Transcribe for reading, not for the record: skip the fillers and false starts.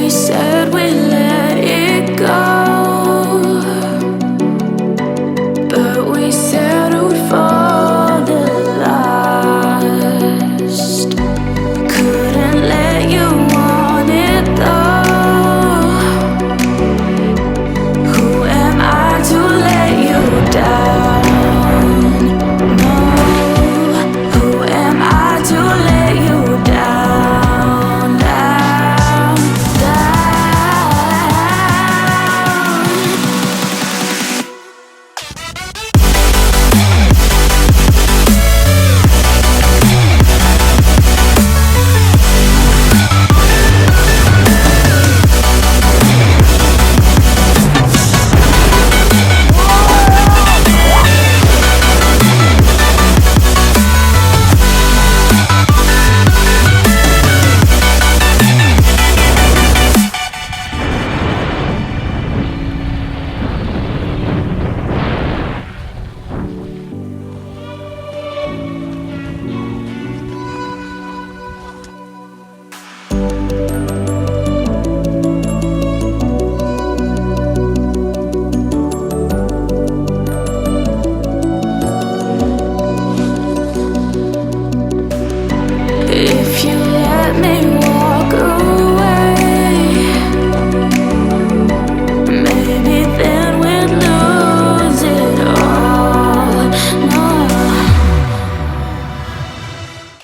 said we let it go, but we settled for the last. Couldn't let you want it though. Who am I to let you down? No, who am I to let you down, down, if you let me